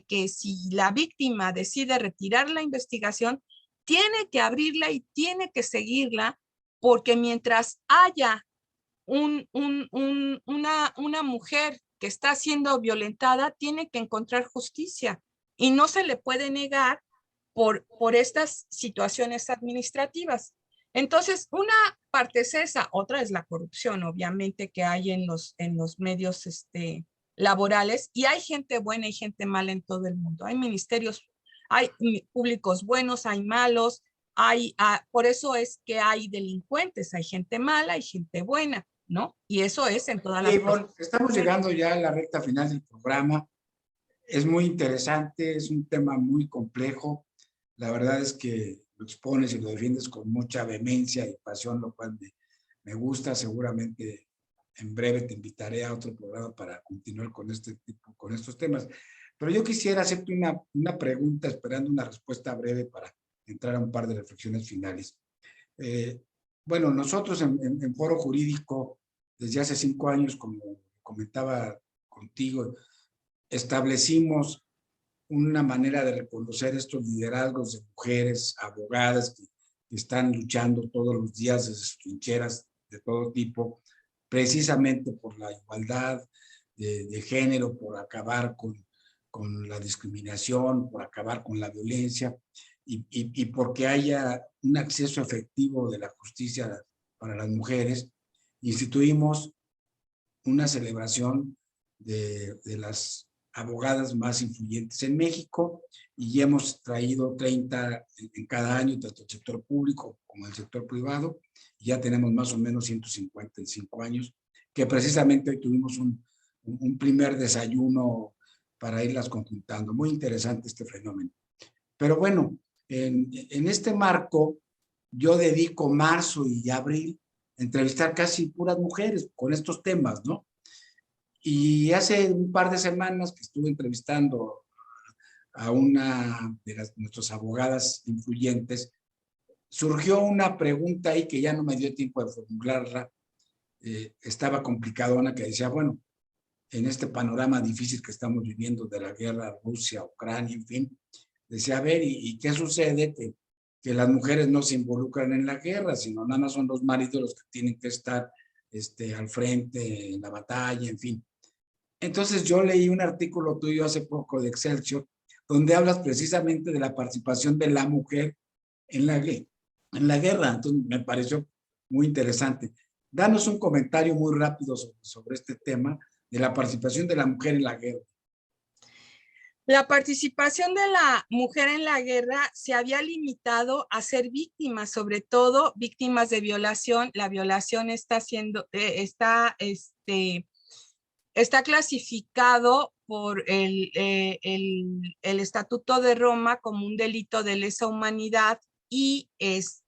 que si la víctima decide retirar la investigación, tiene que abrirla y tiene que seguirla, porque mientras haya una mujer que está siendo violentada, tiene que encontrar justicia y no se le puede negar por estas situaciones administrativas. Entonces, una parte es esa, otra es la corrupción, obviamente, que hay en los medios laborales, y hay gente buena y gente mala en todo el mundo. Hay ministerios, hay públicos buenos, hay malos, por eso es que hay delincuentes, hay gente mala, hay gente buena, ¿no? Y eso es en todas las... Ivonne, estamos llegando ya a la recta final del programa. Es muy interesante, es un tema muy complejo. La verdad es que lo expones y lo defiendes con mucha vehemencia y pasión, lo cual me gusta. Seguramente en breve te invitaré a otro programa para continuar con estos temas. Pero yo quisiera hacerte una pregunta, esperando una respuesta breve para entrar a un par de reflexiones finales. Bueno, nosotros en Foro Jurídico, desde hace 5 años, como comentaba contigo, establecimos una manera de reconocer estos liderazgos de mujeres, abogadas que están luchando todos los días desde sus trincheras de todo tipo, precisamente por la igualdad de género, por acabar con la discriminación, por acabar con la violencia y porque haya un acceso efectivo de la justicia para las mujeres. Instituimos una celebración de las abogadas más influyentes en México y hemos traído 30 en cada año, tanto el sector público como el sector privado, y ya tenemos más o menos 155 años, que precisamente hoy tuvimos un primer desayuno para irlas conjuntando. Muy interesante este fenómeno. Pero bueno, en este marco, yo dedico marzo y abril a entrevistar casi puras mujeres con estos temas, ¿no? Y hace un par de semanas que estuve entrevistando a una de nuestras abogadas influyentes, surgió una pregunta ahí que ya no me dio tiempo de formularla, estaba complicadona, que decía, bueno, en este panorama difícil que estamos viviendo de la guerra Rusia-Ucrania, en fin, decía, a ver, ¿y qué sucede? Que las mujeres no se involucran en la guerra, sino nada más son los maridos los que tienen que estar al frente, en la batalla, en fin. Entonces yo leí un artículo tuyo hace poco de Excelsior, donde hablas precisamente de la participación de la mujer en la guerra. Entonces me pareció muy interesante. Danos un comentario muy rápido sobre este tema de la participación de la mujer en la guerra. La participación de la mujer en la guerra se había limitado a ser víctimas, sobre todo víctimas de violación. La violación está clasificado por el Estatuto de Roma como un delito de lesa humanidad y es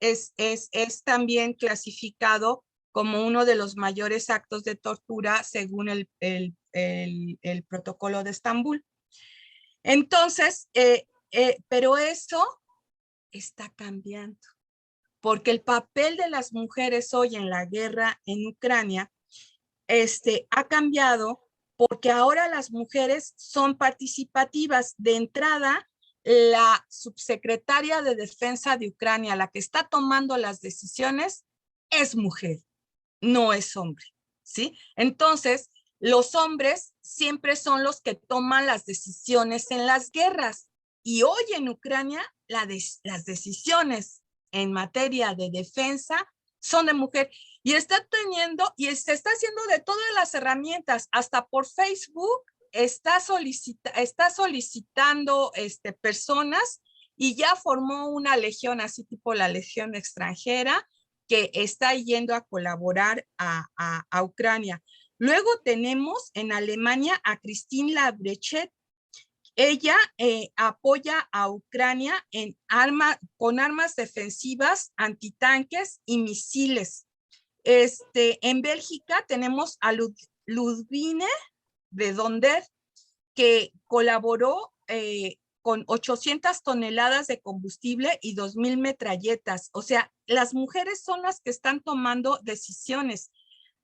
también clasificado como uno de los mayores actos de tortura según el Protocolo de Estambul. Entonces, pero eso está cambiando, porque el papel de las mujeres hoy en la guerra en Ucrania ha cambiado, porque ahora las mujeres son participativas. De entrada, la subsecretaria de Defensa de Ucrania, la que está tomando las decisiones, es mujer, no es hombre, ¿sí? Entonces, los hombres siempre son los que toman las decisiones en las guerras. Y hoy en Ucrania, las decisiones en materia de defensa son de mujer. Y está teniendo, y se está haciendo de todas las herramientas, hasta por Facebook está solicitando personas y ya formó una legión, así tipo la legión extranjera, que está yendo a colaborar a Ucrania. Luego tenemos en Alemania a Christine Labrechet. Ella apoya a Ucrania con armas defensivas, antitanques y misiles. En Bélgica tenemos a Ludwine de Donder, que colaboró con 800 toneladas de combustible y 2,000 metralletas. O sea, las mujeres son las que están tomando decisiones.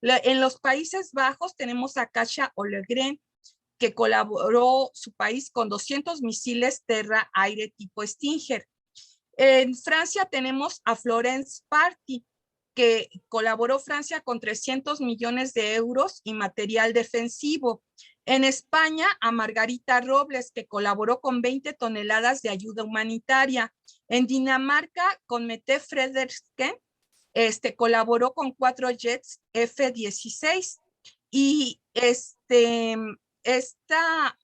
En los Países Bajos tenemos a Kasia Ollegren, que colaboró su país con 200 misiles terra-aire tipo Stinger. En Francia tenemos a Florence Party, que colaboró Francia con 300 millones de euros y material defensivo. En España, a Margarita Robles, que colaboró con 20 toneladas de ayuda humanitaria. En Dinamarca, con Mette Frederiksen, colaboró con 4 jets F-16. Y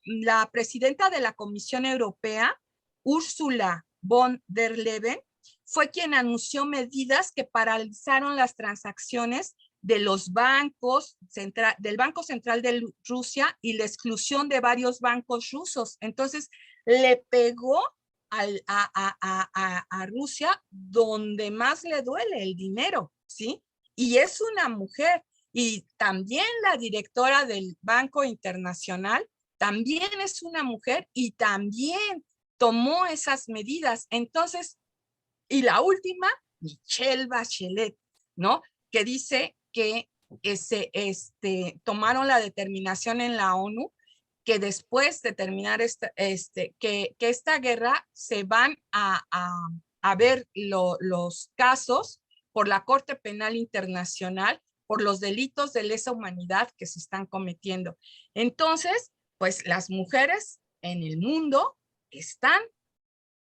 la presidenta de la Comisión Europea, Ursula von der Leyen, fue quien anunció medidas que paralizaron las transacciones de los bancos, del Banco Central de Rusia y la exclusión de varios bancos rusos. Entonces, le pegó a Rusia donde más le duele el dinero, ¿sí? Y es una mujer. Y también la directora del Banco Internacional también es una mujer y también tomó esas medidas. Entonces, y la última, Michelle Bachelet, ¿no? Que dice que tomaron la determinación en la ONU que después de terminar que esta guerra se van a ver los casos por la Corte Penal Internacional por los delitos de lesa humanidad que se están cometiendo. Entonces, pues las mujeres en el mundo están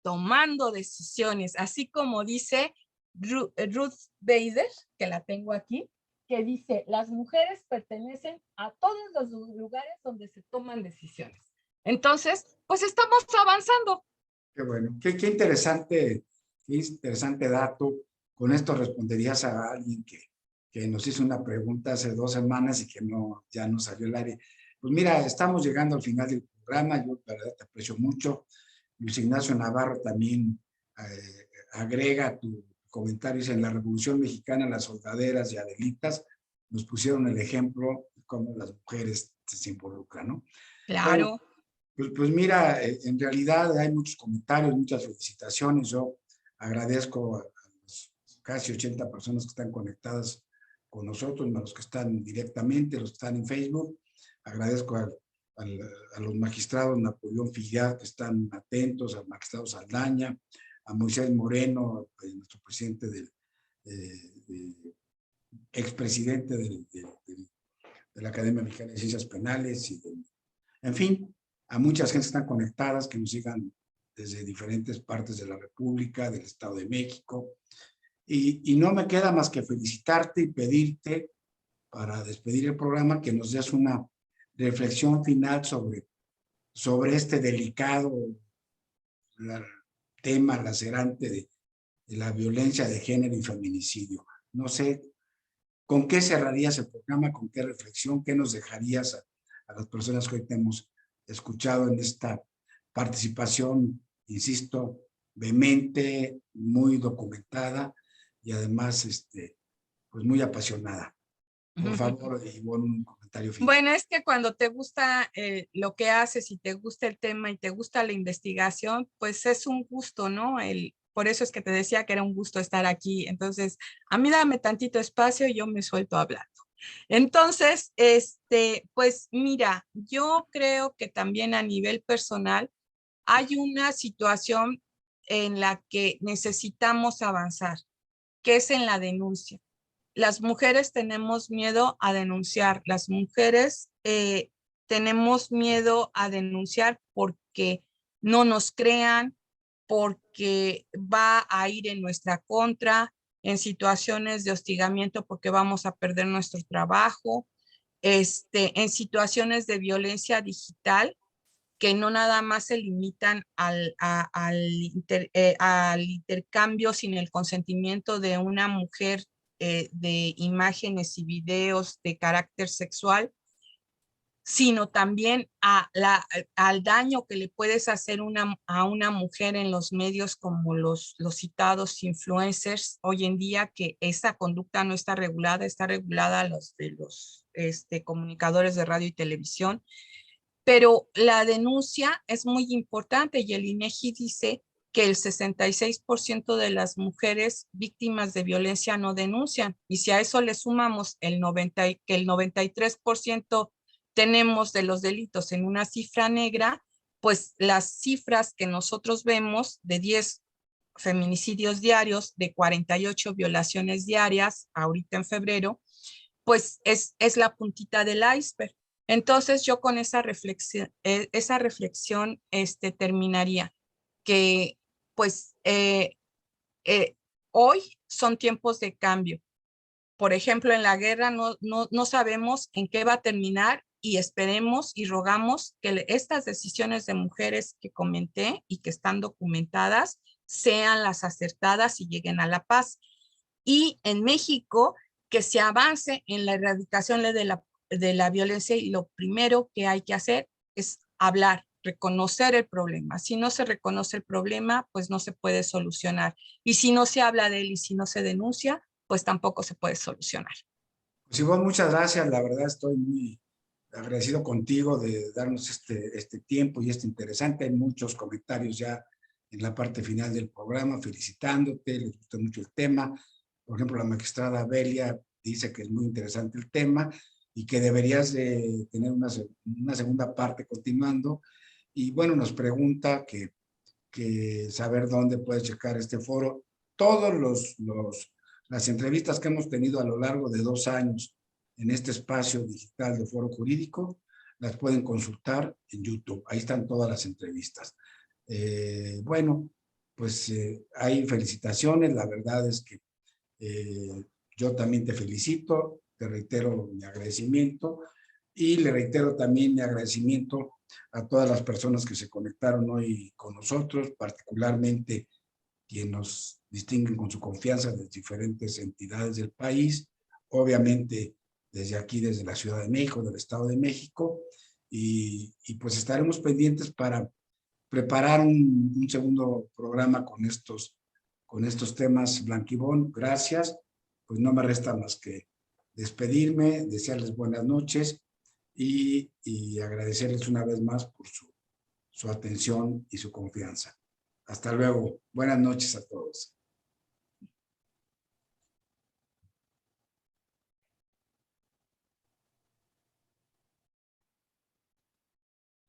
tomando decisiones, así como dice Ruth Bader, que la tengo aquí, que dice, las mujeres pertenecen a todos los lugares donde se toman decisiones. Entonces, pues estamos avanzando. Qué bueno, qué interesante dato. Con esto responderías a alguien que nos hizo una pregunta hace 2 semanas y que ya no salió al aire. Pues mira, estamos llegando al final del programa. Yo, la verdad, te aprecio mucho. Luis Ignacio Navarro también agrega tu comentario. Dice, en la Revolución Mexicana, las soldaderas y adelitas nos pusieron el ejemplo de cómo las mujeres se involucran, ¿no? Claro. Bueno, pues mira, en realidad hay muchos comentarios, muchas felicitaciones. Yo agradezco a las casi 80 personas que están conectadas con nosotros, a los que están directamente, los que están en Facebook. Agradezco a los magistrados Napoleón Fillat, que están atentos, al magistrado Saldaña, a Moisés Moreno, nuestro presidente expresidente de la Academia Mexicana de Ciencias Penales, en fin, a muchas gentes que están conectadas, que nos sigan desde diferentes partes de la República, del Estado de México. Y no me queda más que felicitarte y pedirte, para despedir el programa, que nos des una reflexión final sobre este delicado tema lacerante de la violencia de género y feminicidio. No sé, ¿con qué cerrarías el programa? ¿Con qué reflexión? ¿Qué nos dejarías a las personas que hoy te hemos escuchado en esta participación, insisto, vehemente, muy documentada y además pues muy apasionada? Por favor, Ivonne, un comentario final. Bueno, es que cuando te gusta lo que haces y te gusta el tema y te gusta la investigación, pues es un gusto, ¿no? Por eso es que te decía que era un gusto estar aquí. Entonces, a mí dame tantito espacio y yo me suelto hablando. Entonces, pues mira, yo creo que también a nivel personal hay una situación en la que necesitamos avanzar, que es en la denuncia. Las mujeres tenemos miedo a denunciar, las mujeres tenemos miedo a denunciar porque no nos crean, porque va a ir en nuestra contra, en situaciones de hostigamiento porque vamos a perder nuestro trabajo, en situaciones de violencia digital que no nada más se limitan al intercambio sin el consentimiento de una mujer de imágenes y videos de carácter sexual, sino también al daño que le puedes hacer a una mujer en los medios como los citados influencers hoy en día, que esa conducta no está regulada, está regulada de los comunicadores de radio y televisión. Pero la denuncia es muy importante y el INEGI dice que el 66% de las mujeres víctimas de violencia no denuncian. Y si a eso le sumamos que el 93% tenemos de los delitos en una cifra negra, pues las cifras que nosotros vemos de 10 feminicidios diarios, de 48 violaciones diarias, ahorita en febrero, pues es la puntita del iceberg. Entonces yo con esa reflexión terminaría que pues hoy son tiempos de cambio. Por ejemplo, en la guerra no sabemos en qué va a terminar y esperemos y rogamos que estas decisiones de mujeres que comenté y que están documentadas sean las acertadas y lleguen a la paz. Y en México, que se avance en la erradicación de la violencia, y lo primero que hay que hacer es hablar, reconocer el problema. Si no se reconoce el problema, pues no se puede solucionar. Y si no se habla de él y si no se denuncia, pues tampoco se puede solucionar. Pues Ivonne, muchas gracias. La verdad estoy muy agradecido contigo de darnos este tiempo y interesante. Hay muchos comentarios ya en la parte final del programa felicitándote, les gustó mucho el tema. Por ejemplo, la magistrada Belia dice que es muy interesante el tema y que deberías de tener una segunda parte continuando. Y bueno, nos pregunta que saber dónde puedes checar este foro. Todos las entrevistas que hemos tenido a lo largo de 2 años en este espacio digital de Foro Jurídico, las pueden consultar en YouTube. Ahí están todas las entrevistas. Bueno, pues hay felicitaciones. La verdad es que yo también te felicito, te reitero mi agradecimiento y le reitero también mi agradecimiento a todas las personas que se conectaron hoy con nosotros, particularmente quienes nos distinguen con su confianza de diferentes entidades del país, obviamente desde aquí, desde la Ciudad de México, del Estado de México, y pues estaremos pendientes para preparar un segundo programa con estos temas. Blanquibón, gracias. Pues no me resta más que despedirme, desearles buenas noches y agradecerles una vez más por su atención y su confianza. Hasta luego. Buenas noches a todos.